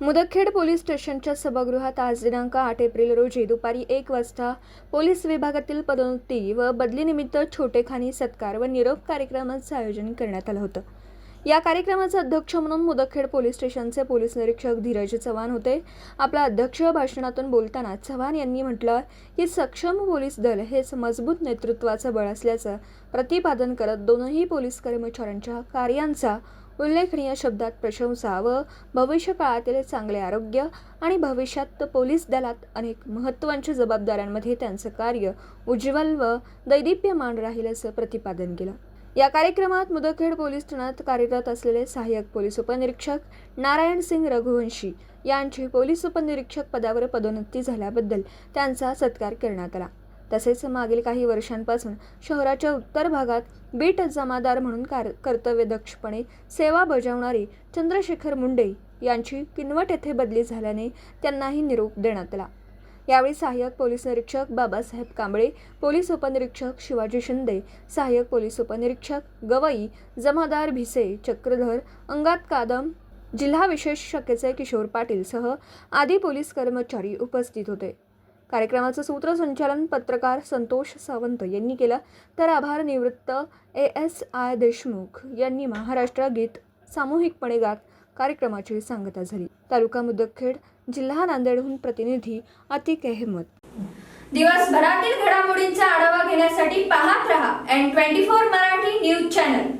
Mudkhed police स्टेशनच्या सभागृहात आज दिनांक 8 एप्रिल रोजी दुपारी 1 वाजता पोलीस विभागातील पदोन्नती व बदलीनिमित्त छोटेखानी सत्कार व निरोप कार्यक्रमाचं आयोजन करण्यात आलं होतं। या कार्यक्रमाचे अध्यक्ष म्हणून मुदखेड पोलीस स्टेशनचे पोलीस निरीक्षक धीरज चव्हाण होते। आपल्या अध्यक्ष भाषणातून बोलताना चव्हाण यांनी म्हटलं की सक्षम पोलीस दल हेच मजबूत नेतृत्वाचं बळ असल्याचं प्रतिपादन करत दोनही पोलीस कर्मचाऱ्यांच्या कार्यांचा उल्लेखनीय शब्दात प्रशंसा व भविष्य काळातील चांगले आरोग्य आणि भविष्यात पोलीस दलात अनेक महत्त्वाच्या जबाबदाऱ्यांमध्ये त्यांचं कार्य उज्ज्वल व दैदिप्यमान राहील असं प्रतिपादन केलं। या कार्यक्रमात मुदखेड पोलीस ठाण्यात कार्यरत असलेले सहाय्यक पोलीस उपनिरीक्षक नारायण सिंग रघुवंशी यांची पोलीस उपनिरीक्षक पदावर पदोन्नती झाल्याबद्दल त्यांचा सत्कार करण्यात आला। तसेच मागील काही वर्षांपासून शहराच्या उत्तर भागात बीट जमादार म्हणून कर्तव्यदक्षपणे सेवा बजावणारी चंद्रशेखर मुंडे यांची किनवट येथे बदली झाल्याने त्यांनाही निरोप देण्यात आला। यावेळी सहाय्यक पोलीस निरीक्षक बाबासाहेब कांबळे, पोलीस उपनिरीक्षक शिवाजी शिंदे, सहाय्यक पोलीस उपनिरीक्षक गवई, जमादार भिसे, चक्रधर, अंगात कादम, जिल्हा विशेष शाखेचे किशोर पाटील सह आदी पोलीस कर्मचारी उपस्थित होते। कार्यक्रमाचं सूत्रसंचालन पत्रकार संतोष सावंत यांनी केलं, तर आभार निवृत्त ASI देशमुख यांनी महाराष्ट्र गीत सामूहिकपणे गात कार्यक्रमाची सांगता झाली। तालुका मुदखेड, जिल्हा नांदेडहून प्रतिनिधी अतिक अहमद। दिवसभरातील घडामोडींचा आढावा घेण्यासाठी पाहत रहा N24 मराठी न्यूज चॅनल।